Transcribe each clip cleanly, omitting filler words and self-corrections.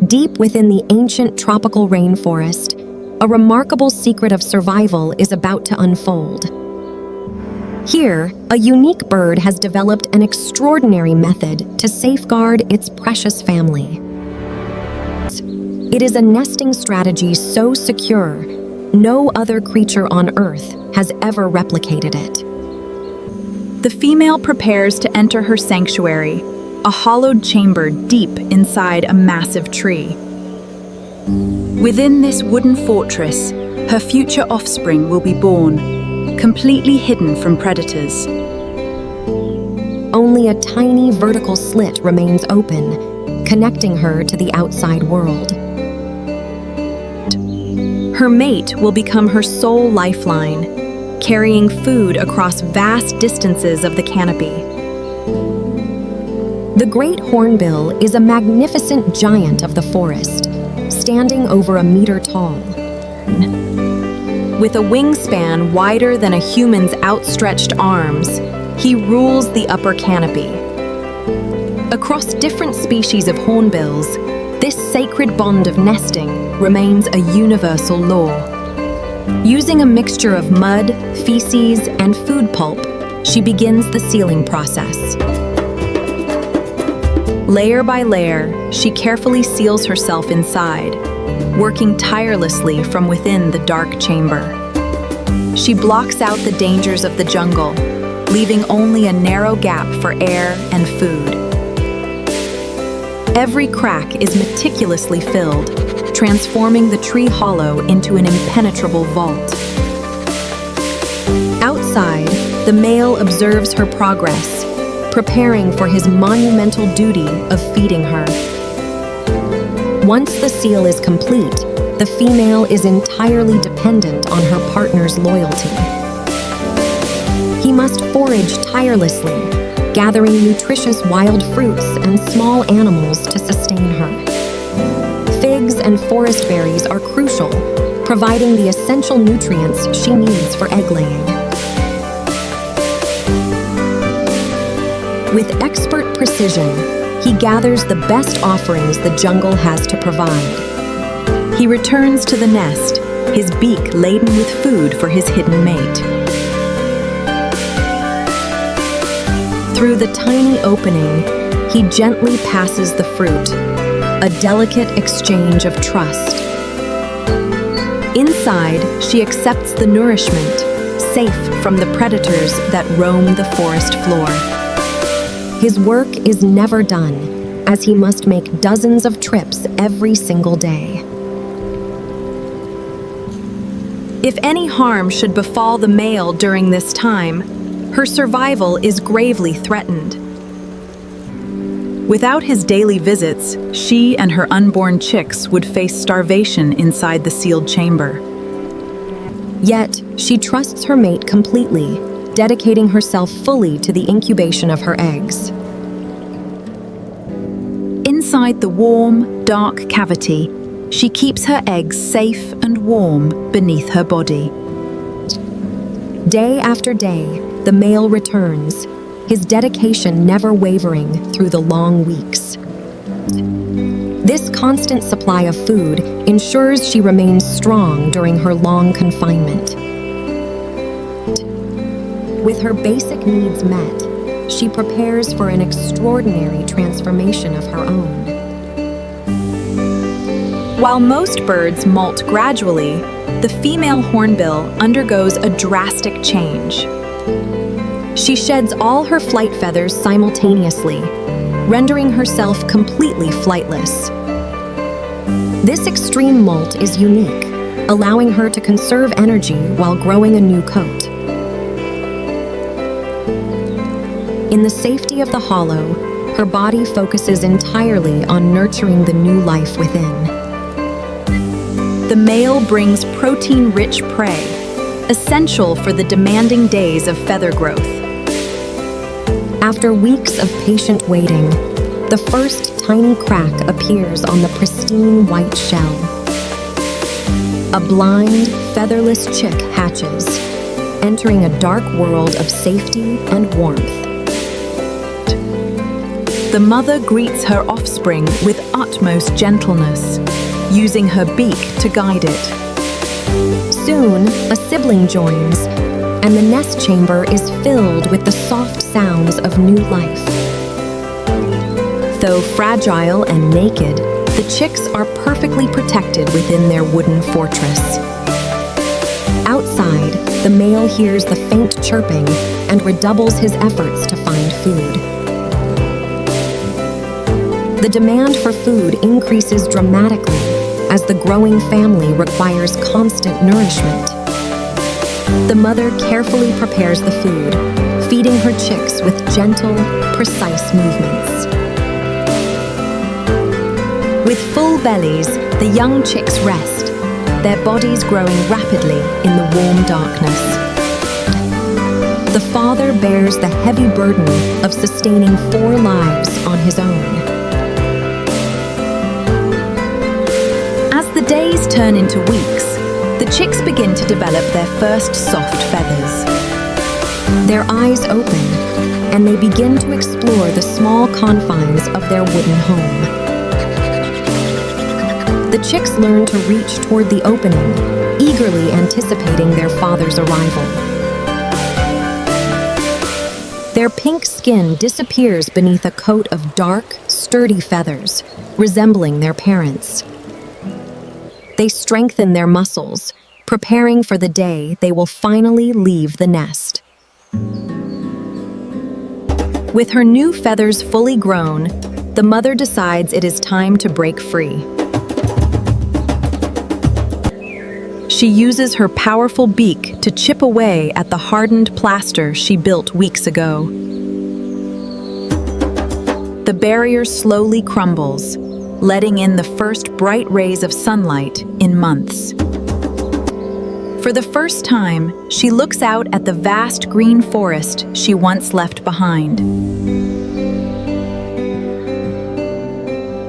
Deep within the ancient tropical rainforest, a remarkable secret of survival is about to unfold. Here, a unique bird has developed an extraordinary method to safeguard its precious family. It is a nesting strategy so secure, no other creature on Earth has ever replicated it. The female prepares to enter her sanctuary, a hollowed chamber deep inside a massive tree. Within this wooden fortress, her future offspring will be born, completely hidden from predators. Only a tiny vertical slit remains open, connecting her to the outside world. Her mate will become her sole lifeline, carrying food across vast distances of the canopy. The Great Hornbill is a magnificent giant of the forest, standing over a meter tall. With a wingspan wider than a human's outstretched arms, he rules the upper canopy. Across different species of hornbills, this sacred bond of nesting remains a universal law. Using a mixture of mud, feces, and food pulp, she begins the sealing process. Layer by layer, she carefully seals herself inside, working tirelessly from within the dark chamber. She blocks out the dangers of the jungle, leaving only a narrow gap for air and food. Every crack is meticulously filled, transforming the tree hollow into an impenetrable vault. Outside, the male observes her progress, preparing for his monumental duty of feeding her. Once the seal is complete, the female is entirely dependent on her partner's loyalty. He must forage tirelessly, gathering nutritious wild fruits and small animals to sustain her. Figs and forest berries are crucial, providing the essential nutrients she needs for egg laying. With expert precision, he gathers the best offerings the jungle has to provide. He returns to the nest, his beak laden with food for his hidden mate. Through the tiny opening, he gently passes the fruit, a delicate exchange of trust. Inside, she accepts the nourishment, safe from the predators that roam the forest floor. His work is never done, as he must make dozens of trips every single day. If any harm should befall the male during this time, her survival is gravely threatened. Without his daily visits, she and her unborn chicks would face starvation inside the sealed chamber. Yet, she trusts her mate completely, dedicating herself fully to the incubation of her eggs. Inside the warm, dark cavity, she keeps her eggs safe and warm beneath her body. Day after day, the male returns, his dedication never wavering through the long weeks. This constant supply of food ensures she remains strong during her long confinement. With her basic needs met, she prepares for an extraordinary transformation of her own. While most birds molt gradually, the female hornbill undergoes a drastic change. She sheds all her flight feathers simultaneously, rendering herself completely flightless. This extreme molt is unique, allowing her to conserve energy while growing a new coat. In the safety of the hollow, her body focuses entirely on nurturing the new life within. The male brings protein-rich prey, essential for the demanding days of feather growth. After weeks of patient waiting, the first tiny crack appears on the pristine white shell. A blind, featherless chick hatches, entering a dark world of safety and warmth. The mother greets her offspring with utmost gentleness, using her beak to guide it. Soon, a sibling joins, and the nest chamber is filled with the soft sounds of new life. Though fragile and naked, the chicks are perfectly protected within their wooden fortress. Outside, the male hears the faint chirping and redoubles his efforts to find food. The demand for food increases dramatically as the growing family requires constant nourishment. The mother carefully prepares the food, feeding her chicks with gentle, precise movements. With full bellies, the young chicks rest, their bodies growing rapidly in the warm darkness. The father bears the heavy burden of sustaining 4 lives on his own. As the days turn into weeks, the chicks begin to develop their first soft feathers. Their eyes open, and they begin to explore the small confines of their wooden home. The chicks learn to reach toward the opening, eagerly anticipating their father's arrival. Their pink skin disappears beneath a coat of dark, sturdy feathers, resembling their parents'. They strengthen their muscles, preparing for the day they will finally leave the nest. With her new feathers fully grown, the mother decides it is time to break free. She uses her powerful beak to chip away at the hardened plaster she built weeks ago. The barrier slowly crumbles, letting in the first bright rays of sunlight in months. For the first time, she looks out at the vast green forest she once left behind.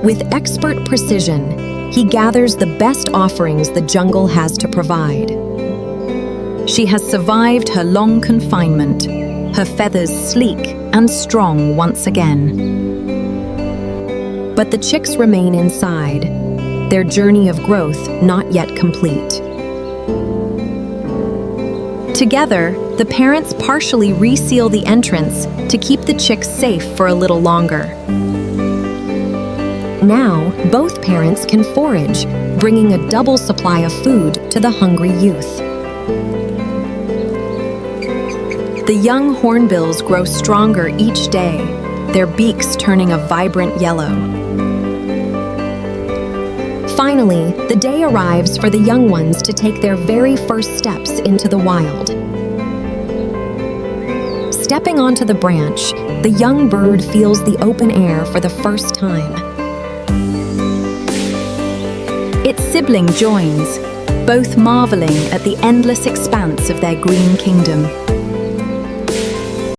With expert precision, he gathers the best offerings the jungle has to provide. She has survived her long confinement, her feathers sleek and strong once again. But the chicks remain inside, their journey of growth not yet complete. Together, the parents partially reseal the entrance to keep the chicks safe for a little longer. Now, both parents can forage, bringing a double supply of food to the hungry youth. The young hornbills grow stronger each day, their beaks turning a vibrant yellow. Finally, the day arrives for the young ones to take their very first steps into the wild. Stepping onto the branch, the young bird feels the open air for the first time. Its sibling joins, both marveling at the endless expanse of their green kingdom.